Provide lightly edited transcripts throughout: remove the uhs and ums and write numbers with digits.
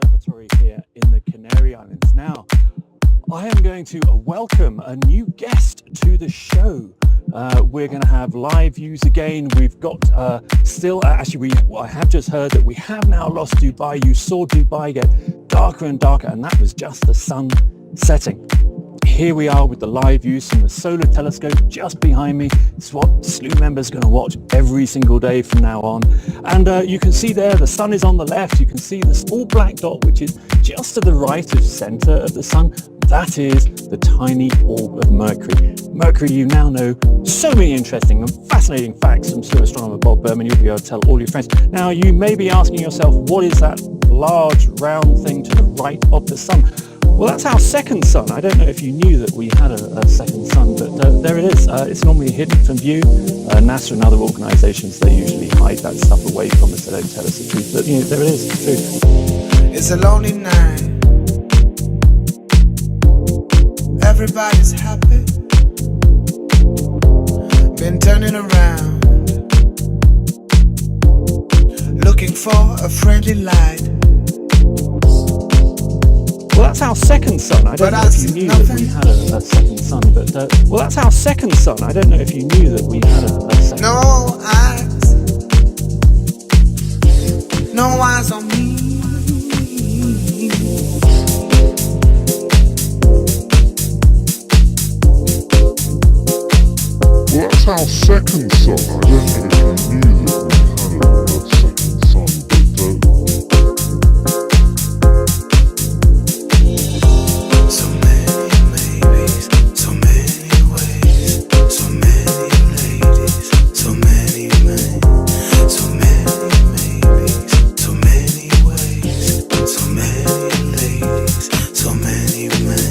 Observatory here in the Canary Islands. Now, I am going to welcome a new guest to the show. We're going to have live views again. We've got I have just heard that we have now lost Dubai. You saw Dubai get darker and darker, and that was just the sun setting. Here we are with the live views from the solar telescope just behind me. It's what SLU members are going to watch every single day from now on. And you can see there the sun is on the left. You can see the small black dot, which is just to the right of center of the sun. That is the tiny orb of Mercury. Mercury, you now know so many interesting and fascinating facts from SLU astronomer Bob Berman. You'll be able to tell all your friends. Now, you may be asking yourself, what is that large round thing to the right of the sun? Well, that's our second sun. I don't know if you knew that we had a second sun, but there it is. It's normally hidden from view. NASA and other organizations, they usually hide that stuff away from us. They don't tell us the truth, but there it is, the truth. It's a lonely night. Everybody's happy. Been turning around, looking for a friendly light. Well, that's our second sun. I don't know if you knew that we had a second sun, but well, that's our second sun. I don't know if you knew that we had a second. No eyes, no eyes on me. Well, that's our second sun. I don't know if you knew that we had a second sun, So many maybes, so many ways, so many ladies, so many men, so many maybes, so many ways, so many ladies, so many men.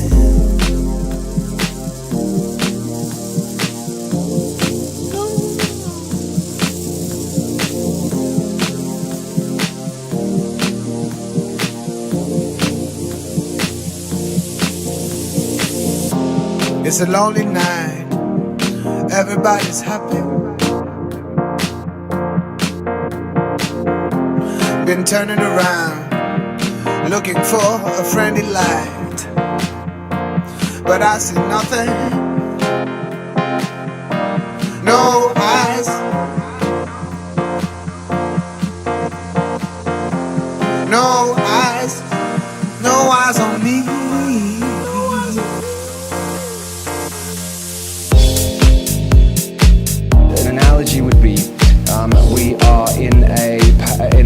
It's a lonely night, everybody's happy. Been turning around, looking for a friendly light, but I see nothing, no eyes, no eyes, no eyes on me. Would be we are in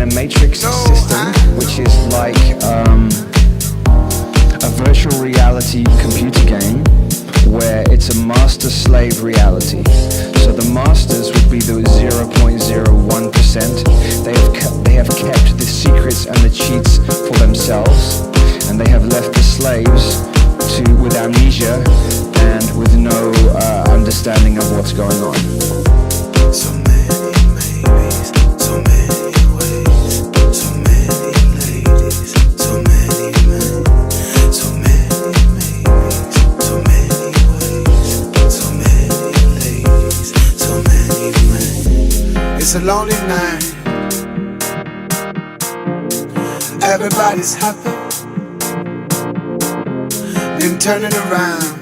a matrix system, which is like a virtual reality computer game where it's a master-slave reality. So the masters would be the 0.01%. They have kept the secrets and the cheats for themselves, and they have left the slaves with amnesia and with no understanding of what's going on. So many maybes, so many ways, so many ladies, so many men, so many maybes, so many ways, so many ladies, so many men. It's a lonely night, everybody's happy. Been turning around,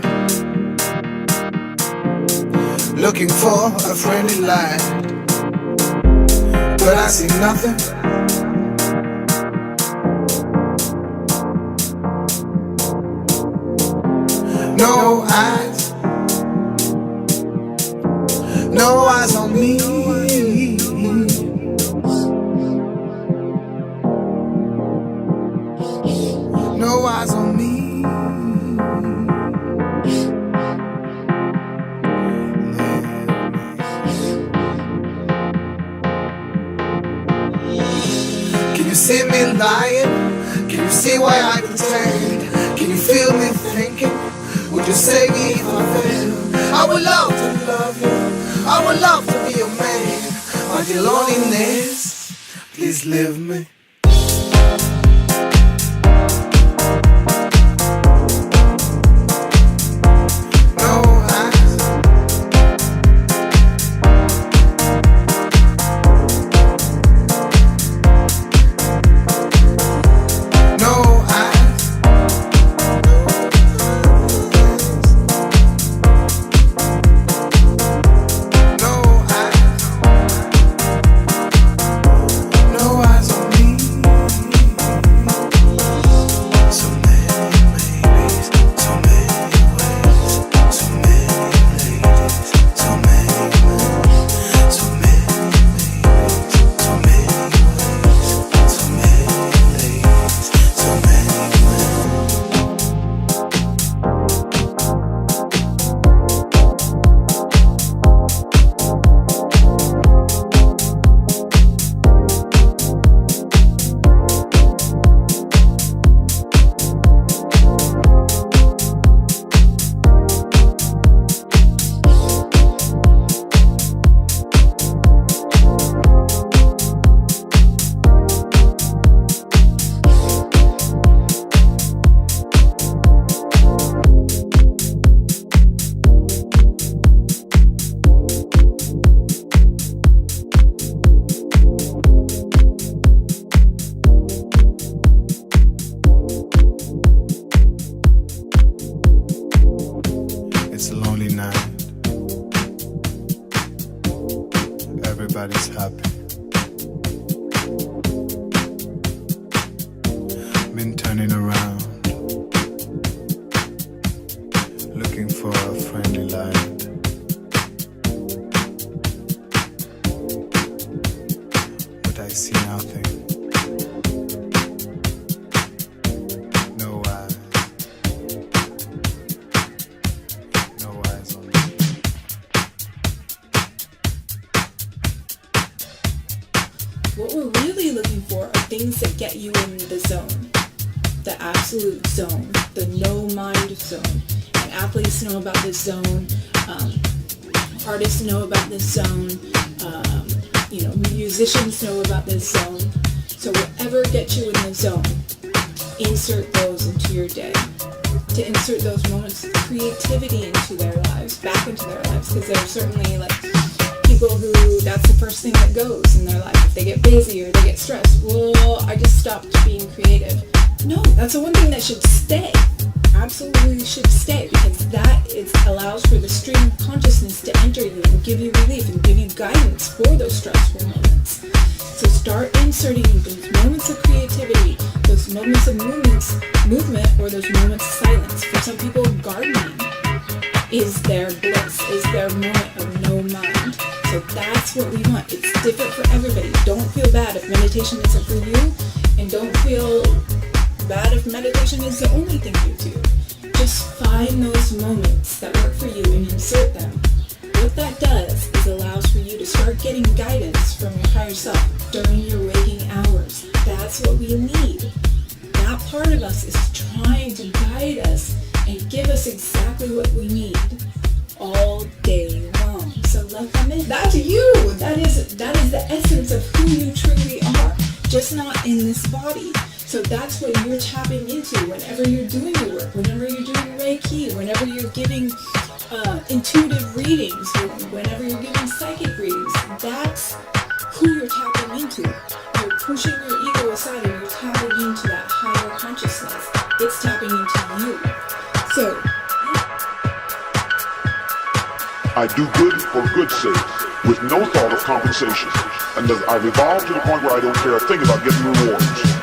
looking for a friendly light, but I see nothing. No eyes, no eyes on me. No eyes on me. Can you see me lying? Can you see why I pretend? Can you feel me thinking? Would you say if I fail? I would love to love you, I would love to be your man, but your loneliness, please leave me. No everybody's happy. Been turning around, looking for a friendly light. But I see nothing. No eyes. No eyes on me. What we're really looking for are things that get you in the zone. The absolute zone, the no mind zone. And athletes know about this zone, artists know about this zone, musicians know about this zone. So whatever gets you in the zone, insert those into your day. To insert those moments of creativity into their lives, back into their lives, because there are certainly people who that's the first thing that goes in their life. If they get busy or they get stressed, well, I just stopped being creative. No, that's the one thing that should stay. Absolutely should stay, because that allows for the stream of consciousness to enter you and give you relief and give you guidance for those stressful moments. So start inserting those moments of creativity, those moments of movement, or those moments of silence. For some people, gardening is their bliss, is their moment of no mind. So that's what we want. It's different for everybody. Don't feel bad if meditation isn't for you, and don't feel bad if meditation is the only thing you do. Just find those moments that work for you and insert them. What that does is allows for you to start getting guidance from your higher self during your waking hours. That's what we need. That part of us is trying to guide us and give us exactly what we need all day long. So let them in. That's you. That is the essence of who you truly are, just not in this body. So that's what you're tapping into whenever you're doing your work, whenever you're doing Reiki, whenever you're giving intuitive readings, whenever you're giving psychic readings. That's who you're tapping into. You're pushing your ego aside and you're tapping into that higher consciousness. It's tapping into you. So, I do good for good's sake, with no thought of compensation. And I've evolved to the point where I don't care a thing about getting rewards.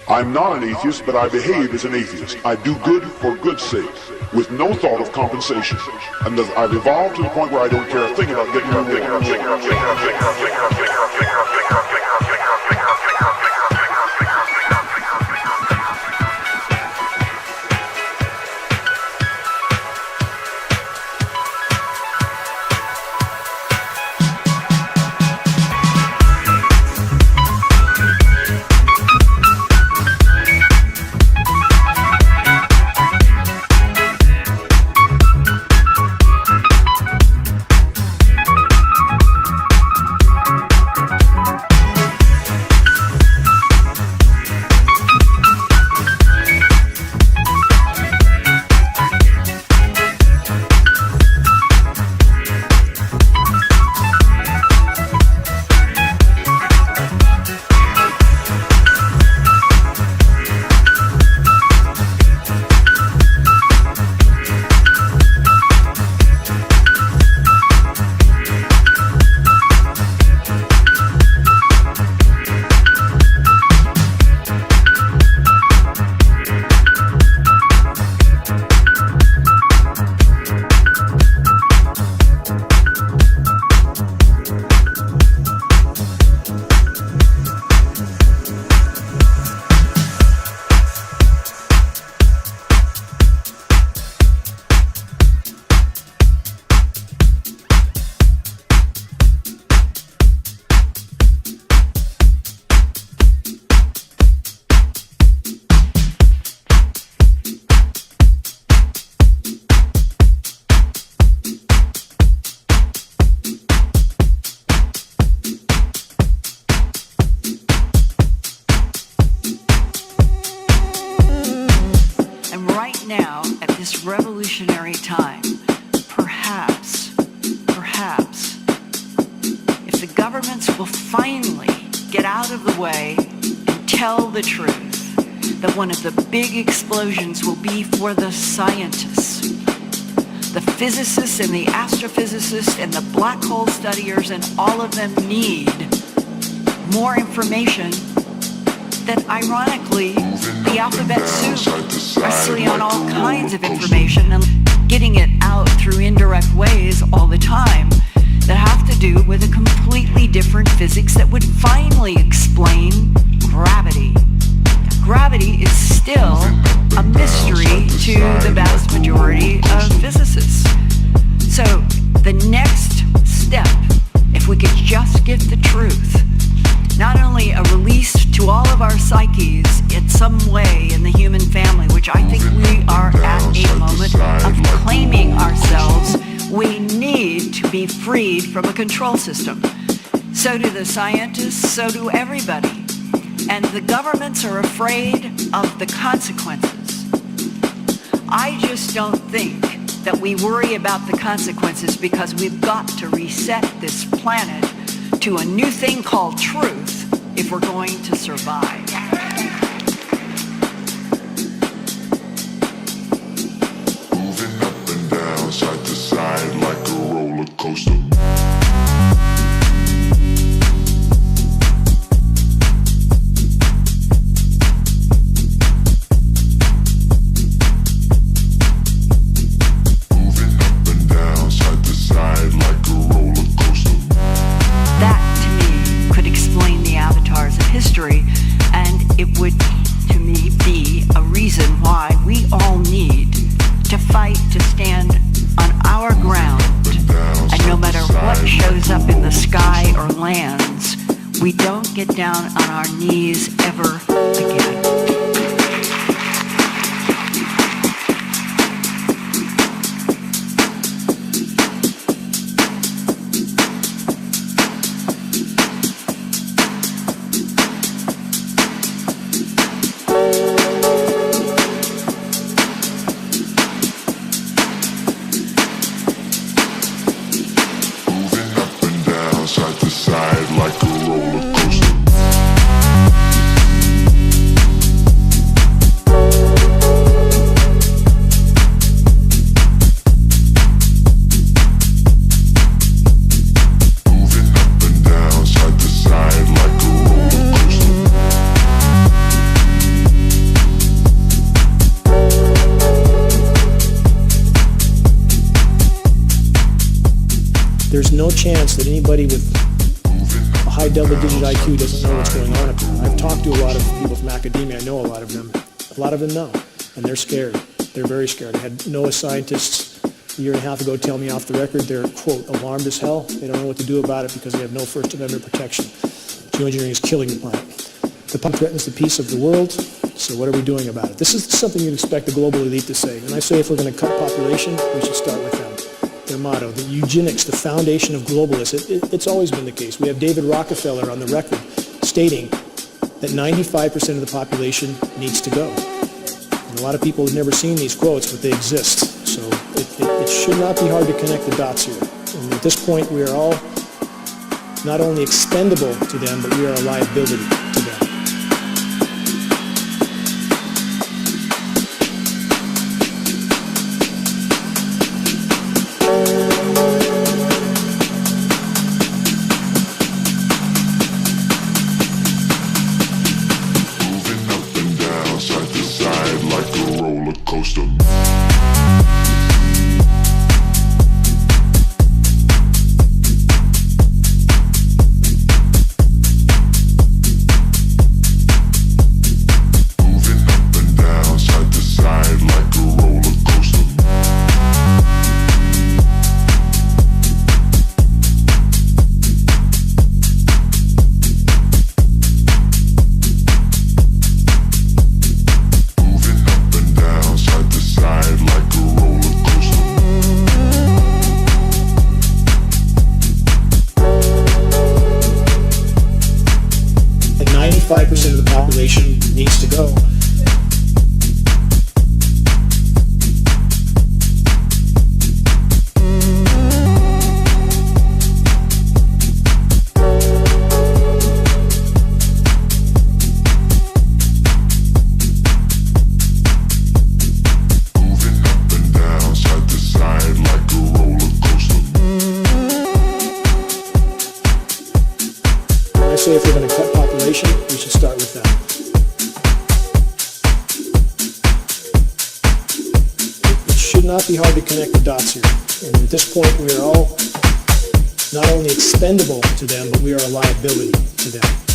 I'm not an atheist, but I behave as an atheist. I do good for good's sake, with no thought of compensation. And I've evolved to the point where I don't care a thing about getting rewards. this revolutionary time, perhaps, if the governments will finally get out of the way and tell the truth, that one of the big explosions will be for the scientists, the physicists and the astrophysicists and the black hole studiers, and all of them need more information that, ironically, the alphabet soup are sitting on all kinds of information and getting it out through indirect ways all the time that have to do with a completely different physics that would finally explain gravity. Gravity is still a mystery to the vast majority of physicists. So the next step, if we could just get the truth, not only a release to all of our psyches in some way in the human family, which I think we are at a moment of claiming ourselves, we need to be freed from a control system. So do the scientists, so do everybody. And the governments are afraid of the consequences. I just don't think that we worry about the consequences because we've got to reset this planet to a new thing called truth if we're going to survive. Moving up and down, side to side like a roller coaster. History, and it would, to me, be a reason why we all need to fight to stand on our ground. And no matter what shows up in the sky or lands, we don't get down on our knees ever again. There's no chance that anybody with a high double-digit IQ doesn't know what's going on up there. I've talked to a lot of people from academia. I know a lot of them. A lot of them know, and they're scared. They're very scared. I had NOAA scientists a year and a half ago tell me off the record they're, quote, alarmed as hell. They don't know what to do about it because they have no First Amendment protection. Geoengineering is killing the planet. The pump threatens the peace of the world, so what are we doing about it? This is something you'd expect the global elite to say. And I say if we're going to cut population, we should start with them. Their motto, the eugenics, the foundation of globalists. It's always been the case. We have David Rockefeller on the record stating that 95% of the population needs to go. And a lot of people have never seen these quotes, but they exist. So it should not be hard to connect the dots here. And at this point, we are all not only expendable to them, but we are a liability to them. not be hard to connect the dots here. And at this point, we are all not only expendable to them, but we are a liability to them.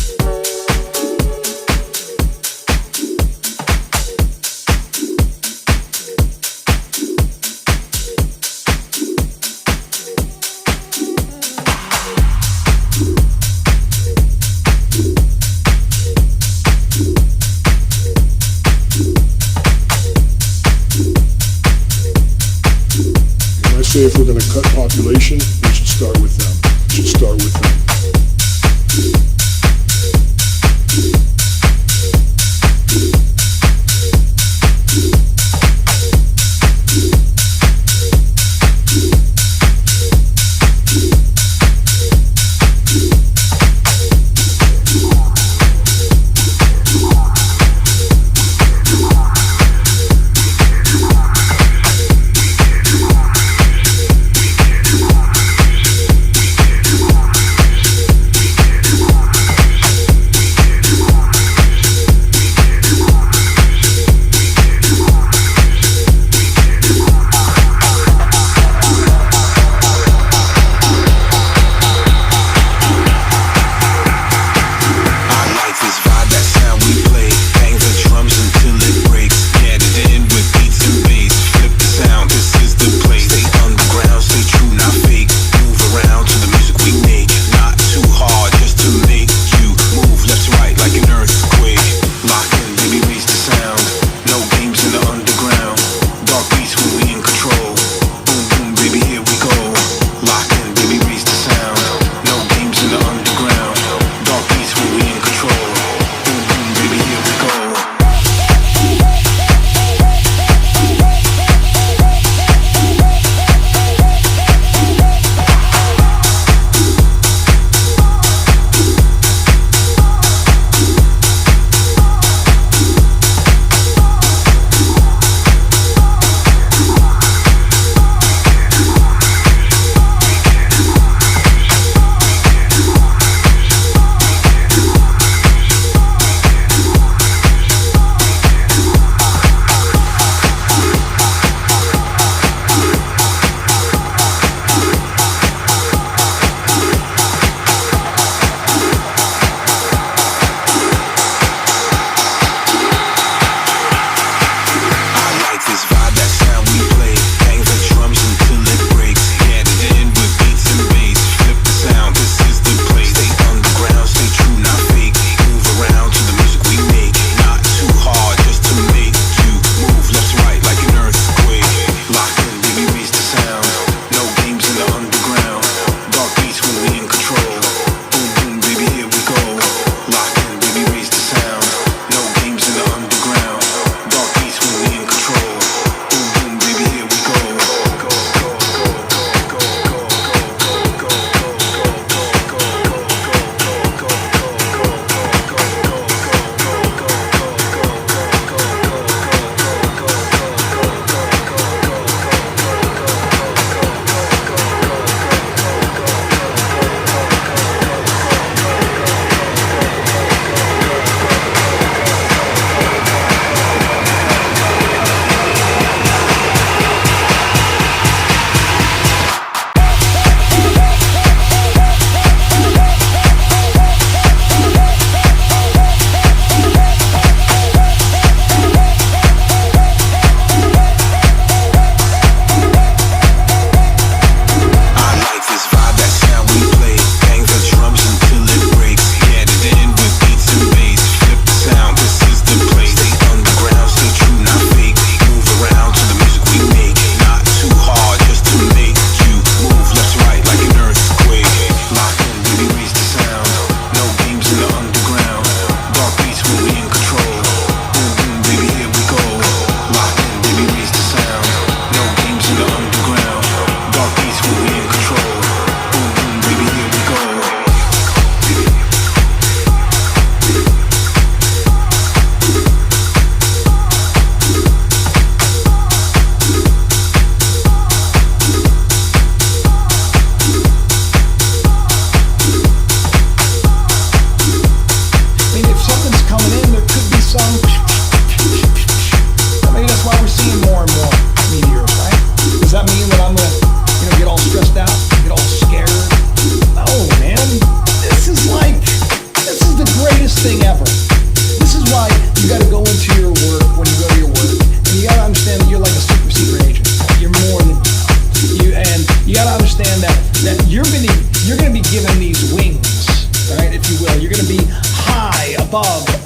Say if we're going to cut population, we should start with them. We should start with them.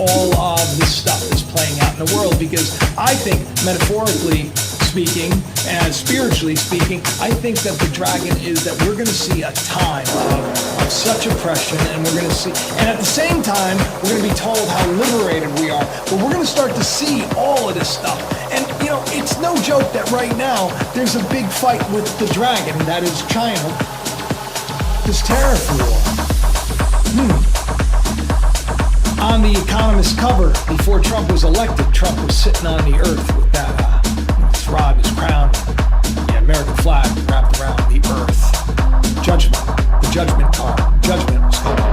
all of this stuff that's playing out in the world, because I think, metaphorically speaking and spiritually speaking, I think that the dragon is that we're going to see a time of such oppression, and we're going to see, and at the same time, we're going to be told how liberated we are, but we're going to start to see all of this stuff. And, you know, it's no joke that right now there's a big fight with the dragon, that is China, this tariff war. On the Economist cover, before Trump was elected, Trump was sitting on the earth with that his rod, his crown, the American flag wrapped around the earth. Judgment, the judgment card, judgment was coming.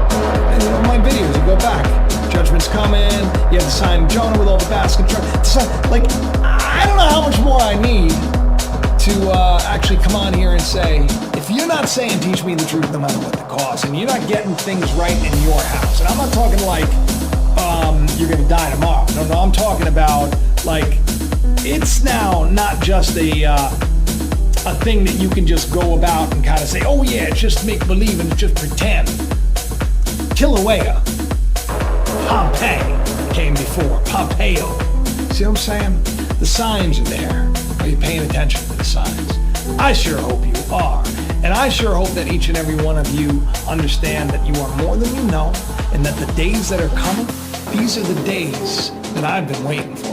And you know, my videos, you go back, judgment's coming, you have the sign of Jonah with all the basket trucks. Like, I don't know how much more I need to actually come on here and say, if you're not saying teach me the truth no matter what the cost, and you're not getting things right in your house, and I'm not talking like you're gonna die tomorrow. No, I'm talking about like it's now not just a thing that you can just go about and kind of say, oh yeah, it's just make believe and just pretend. Kilauea, Pompeii came before, Pompeo. See what I'm saying? The signs are there. Are you paying attention to the signs? I sure hope you are. And I sure hope that each and every one of you understand that you are more than you know, and that the days that are coming, these are the days that I've been waiting for.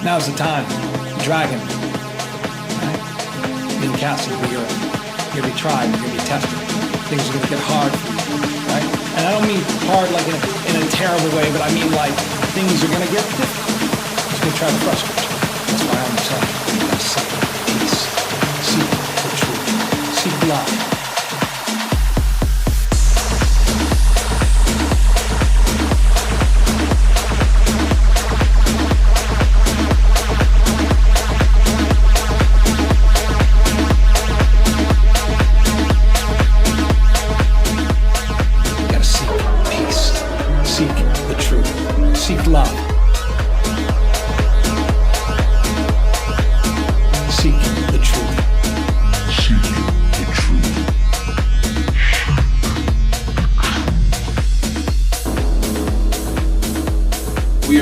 Now's the time. The dragon, right? Being cast into the earth. You're going to be tried, you're going to be tested. Things are going to get hard for you, right? And I don't mean hard like in a terrible way, but I mean like things are going to get difficult. It's going to try to frustrate you. That's why I'm saying, seek peace, seek the truth, seek love.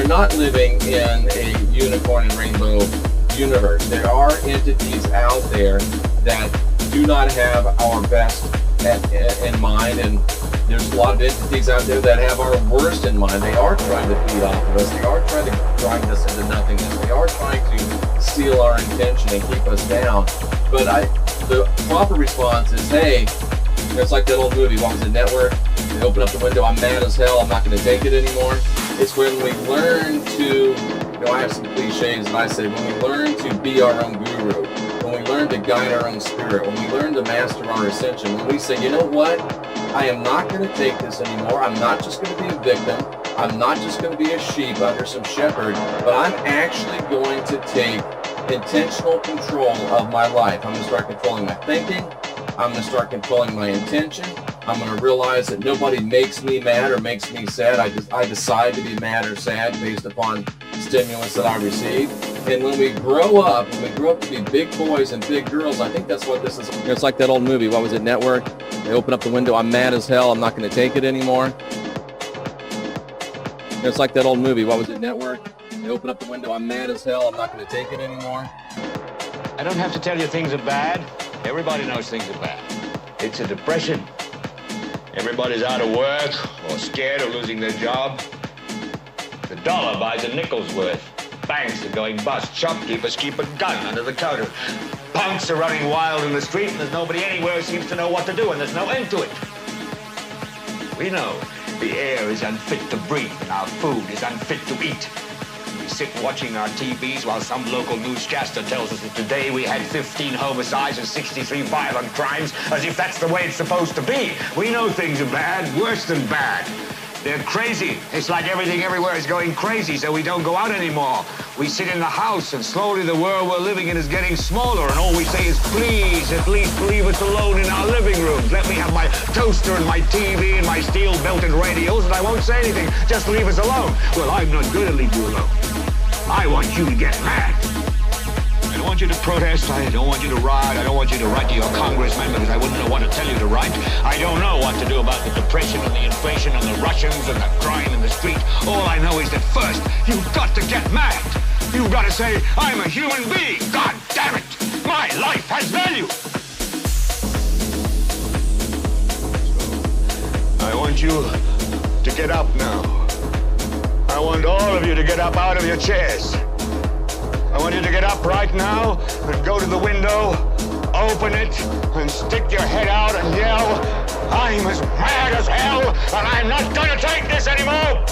Not living in a unicorn and rainbow universe. There are entities out there that do not have our best in mind, and there's a lot of entities out there that have our worst in mind. They are trying to feed off of us. They are trying to drive us into nothingness. They are trying to steal our intention and keep us down. But the proper response is, hey, it's like that old movie, what was it, Network? They open up the window, I'm mad as hell, I'm not going to take it anymore. It's when we learn to, I have some cliches that I say, when we learn to be our own guru, when we learn to guide our own spirit, when we learn to master our ascension, when we say, you know what, I am not going to take this anymore, I'm not just going to be a victim, I'm not just going to be a sheep under some shepherd, but I'm actually going to take intentional control of my life. I'm going to start controlling my thinking, I'm going to start controlling my intention. I'm going to realize that nobody makes me mad or makes me sad. I decide to be mad or sad based upon stimulus that I receive. And when we grow up to be big boys and big girls, I think that's what this is. It's like that old movie, what was it, Network? They open up the window, I'm mad as hell, I'm not going to take it anymore. It's like that old movie, what was it, Network? They open up the window, I'm mad as hell, I'm not going to take it anymore. I don't have to tell you things are bad. Everybody knows things are bad. It's a depression. Everybody's out of work or scared of losing their job. The dollar buys a nickel's worth. Banks are going bust. Shopkeepers keep a gun under the counter. Punks are running wild in the street, and there's nobody anywhere who seems to know what to do, and there's no end to it. We know the air is unfit to breathe, and our food is unfit to eat. We sit watching our TVs while some local newscaster tells us that today we had 15 homicides and 63 violent crimes, as if that's the way it's supposed to be. We know things are bad, worse than bad. They're crazy. It's like everything everywhere is going crazy, so we don't go out anymore. We sit in the house, and slowly the world we're living in is getting smaller, and all we say is, please, at least leave us alone in our living rooms. Let me have my toaster and my TV and my steel-belted radios, and I won't say anything. Just leave us alone. Well, I'm not going to leave you alone. I want you to get mad. I don't want you to protest. I don't want you to riot. I don't want you to write to your congressman because I wouldn't know what to tell you to write. I don't know what to do about the depression and the inflation and the Russians and the crime in the street. All I know is that first, you've got to get mad. You've got to say, I'm a human being. God damn it. My life has value. I want you to get up now. I want all of you to get up out of your chairs. I want you to get up right now and go to the window, open it, and stick your head out and yell, I'm as mad as hell, and I'm not going to take this anymore.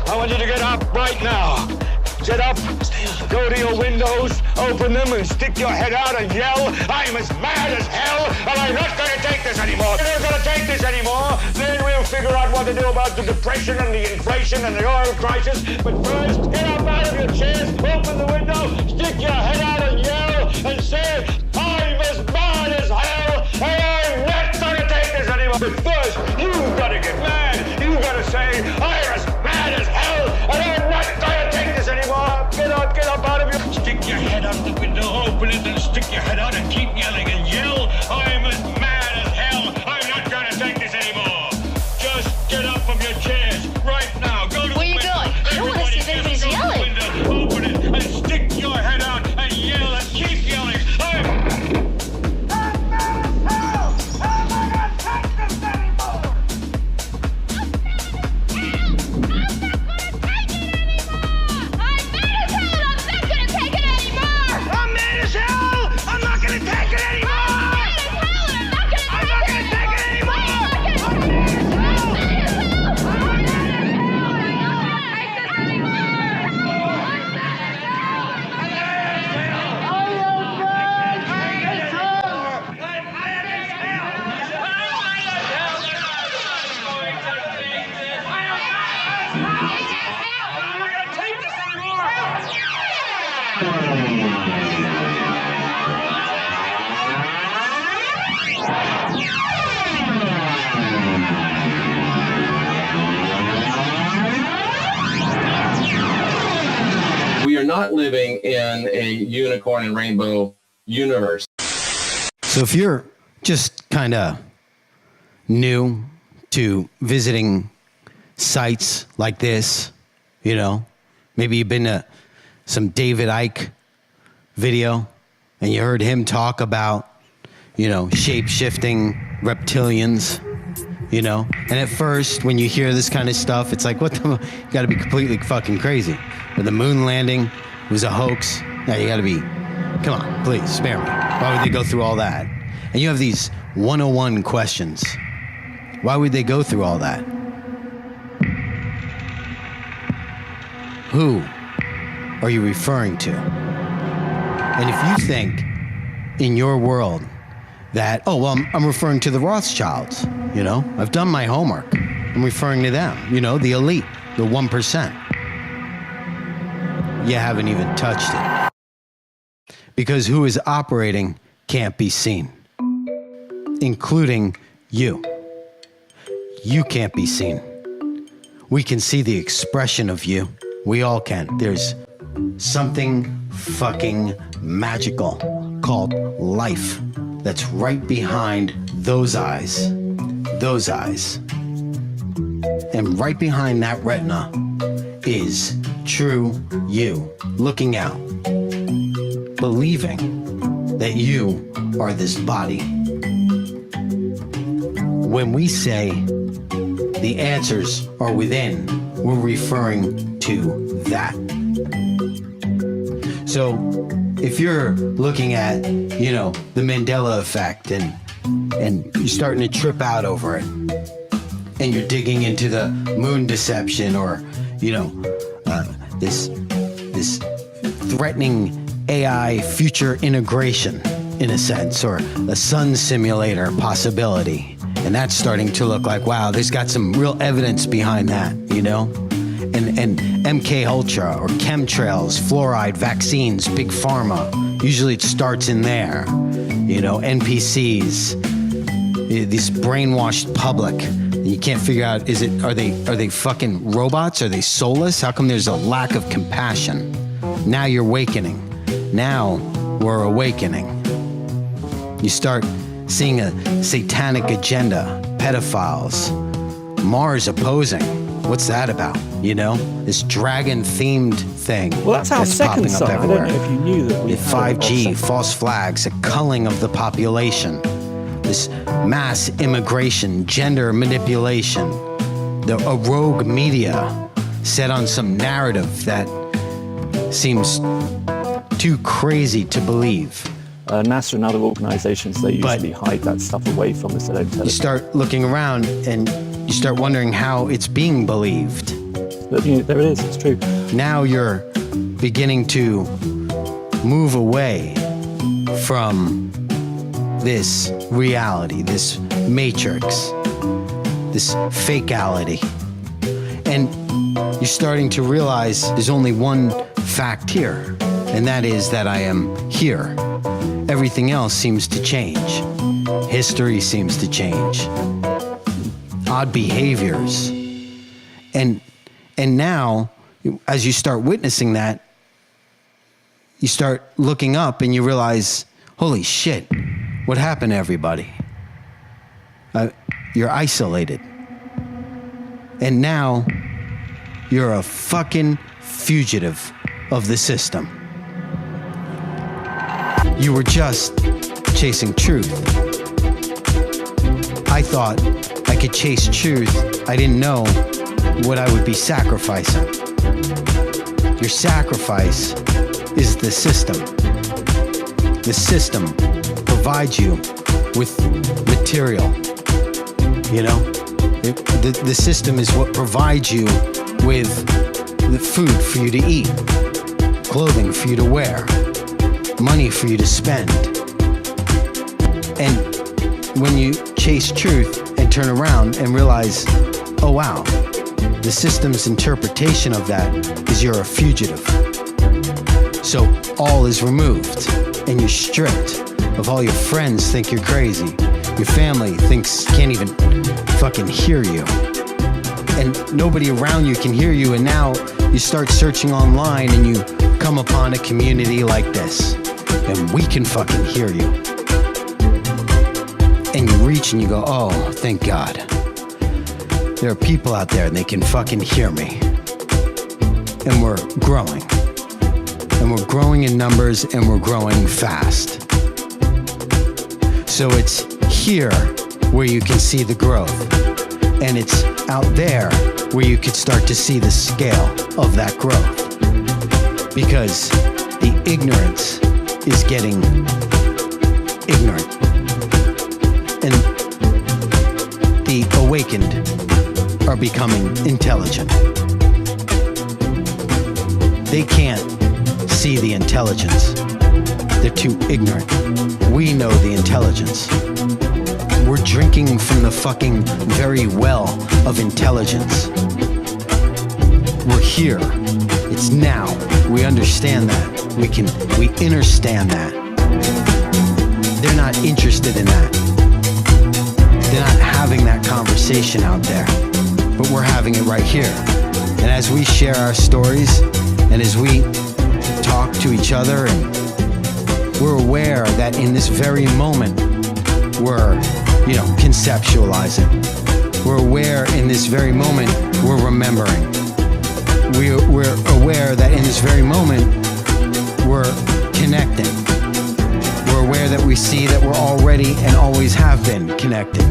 I want you to get up right now. Get up, go to your windows, open them, and stick your head out and yell, I'm as mad as hell, and I'm not going to take this anymore. If you're not going to take this anymore, then we'll figure out what to do about the depression and the inflation and the oil crisis. But first, get up out of your chairs, open the window, stick your head out and yell, and say, I'm as mad as hell, and I'm not going to take this anymore. But first, you've got to get mad. You've got to say, I'm as mad as hell, and I'm not going to take this anymore. Get up out of your... Stick your head out the window, open it, and stick your head out and keep yelling and yell, I'm as mad as hell, I'm not going to take this anymore. Just get up from your chairs right now. Go to the window. Where are you going? I don't want to see if anybody's yelling. Window, open it, and stick your head out and yell and keep yelling. I'm mad as hell! I'm not going to take this anymore! I'm mad as hell! I'm not going to take it anymore! We are not living in a unicorn and rainbow universe. So if you're just kind of new to visiting sites like this, you know, maybe you've been to some David Icke video and you heard him talk about, you know, shape-shifting reptilians, you know, and at first when you hear this kind of stuff, it's like, what the, you gotta be completely fucking crazy. But the moon landing was a hoax. Now you gotta be, come on, please, spare me. Why would they go through all that? And you have these 101 questions. Why would they go through all that? Who are you referring to? And if you think in your world that, oh, well, I'm referring to the Rothschilds, you know, I've done my homework. I'm referring to them, you know, the elite, the 1%. You haven't even touched it. Because who is operating can't be seen, including you. You can't be seen. We can see the expression of you. We all can. There's something fucking magical called life that's right behind those eyes. Those eyes. And right behind that retina is true you, looking out, believing that you are this body. When we say the answers are within, we're referring to that. So if you're looking at, you know, the Mandela effect and you're starting to trip out over it, and you're digging into the moon deception or, you know, this threatening AI future integration, in a sense, or a sun simulator possibility, And that's starting to look like, wow, there's got some real evidence behind that, you know? And MK Ultra or chemtrails, fluoride, vaccines, big pharma. Usually it starts in there, you know, NPCs, this brainwashed public. You can't figure out, are they fucking robots? Are they soulless? How come there's a lack of compassion? Now you're awakening. Now we're awakening. You start seeing a satanic agenda, pedophiles, Mars opposing. What's that about? You know, this dragon-themed thing. Well, that's our second popping up son. I everywhere. don't know if you knew that we The 5G, false flags, a culling of the population, this mass immigration, gender manipulation, a rogue media set on some narrative that seems too crazy to believe. NASA and other organizations, they usually hide that stuff away from us. They don't tell You us. start looking around and you start wondering how it's being believed. But, you know, there it is, it's true. Now you're beginning to move away from this reality, this matrix, this fakeality. And you're starting to realize there's only one fact here, and that is that I am here. Everything else seems to change. History seems to change. Odd behaviors. And now, as you start witnessing that, you start looking up and you realize, holy shit, what happened to everybody? You're isolated. And now, you're a fucking fugitive of the system. You were just chasing truth. I thought I could chase truth. I didn't know what I would be sacrificing. Your sacrifice is the system. The system provides you with material. You know, the system is what provides you with the food for you to eat, clothing for you to wear, money for you to spend. And when you chase truth and turn around and realize, oh wow, the system's interpretation of that is you're a fugitive. So all is removed and you're stripped of all your friends think you're crazy. Your family can't even fucking hear you. And nobody around you can hear you. And now you start searching online and you come upon a community like this. And we can fucking hear you. And you reach and you go, oh, thank God. There are people out there and they can fucking hear me. And we're growing. And we're growing in numbers and we're growing fast. So it's here where you can see the growth. And it's out there where you could start to see the scale of that growth. Because the ignorance is getting ignorant. And the awakened are becoming intelligent. They can't see the intelligence. They're too ignorant. We know the intelligence. We're drinking from the fucking very well of intelligence. We're here. It's now. We understand that. We understand that. They're not interested in that. They're not having that conversation out there. But we're having it right here. And as we share our stories, and as we talk to each other, and we're aware that in this very moment, we're, conceptualizing. We're aware in this very moment, we're remembering. We're aware that in this very moment, we're connecting. We're aware that we see that we're already and always have been connected.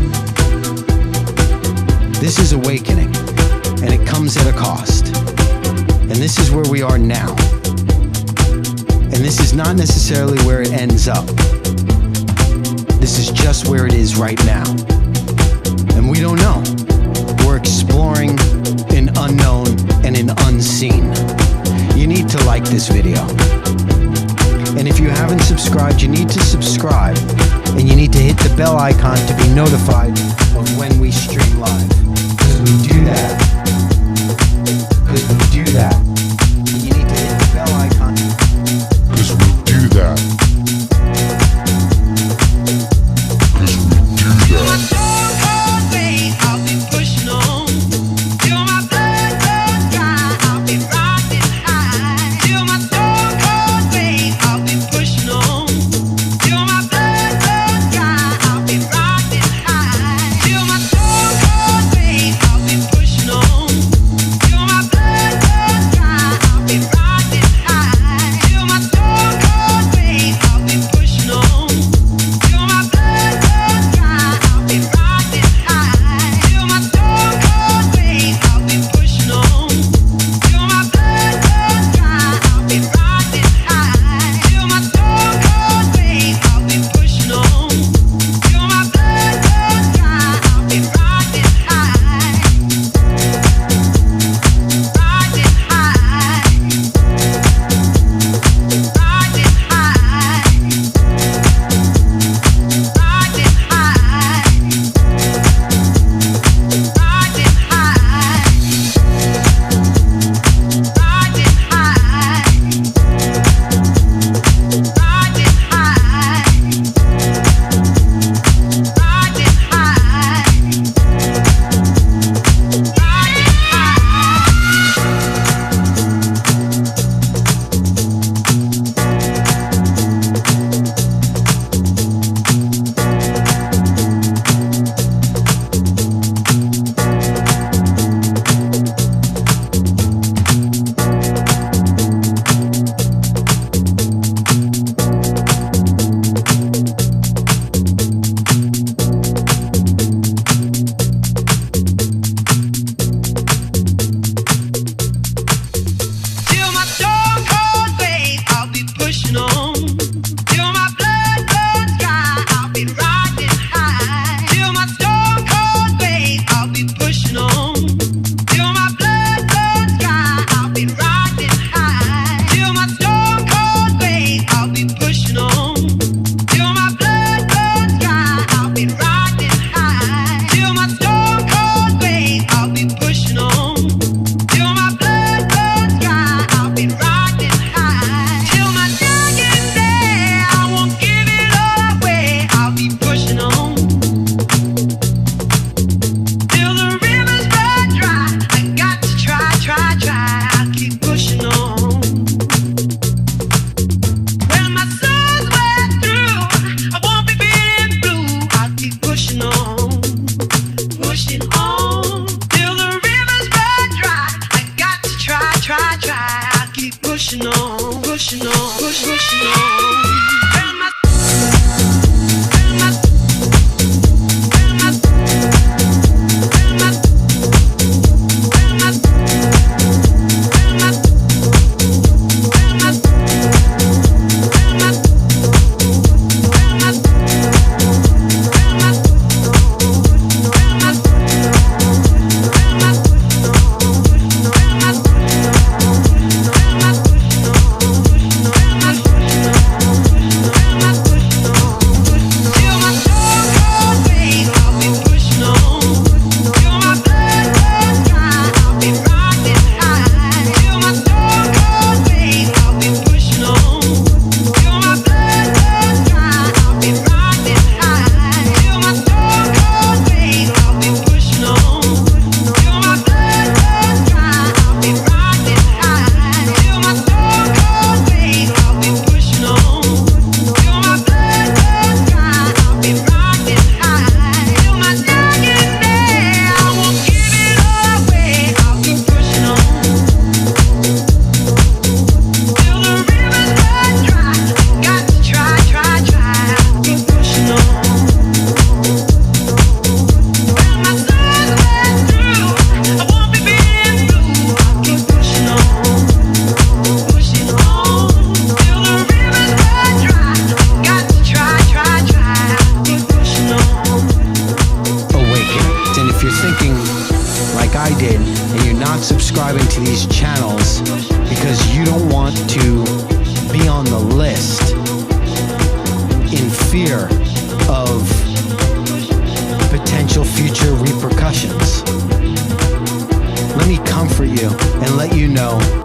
This is awakening, and it comes at a cost. And this is where we are now. And this is not necessarily where it ends up. This is just where it is right now. And we don't know. We're exploring an unknown and an unseen. You need to like this video. And if you haven't subscribed, you need to subscribe. and you need to hit the bell icon to be notified of when we stream live. Because we do that. And you need to hit the bell icon. Because we do that. fear let you know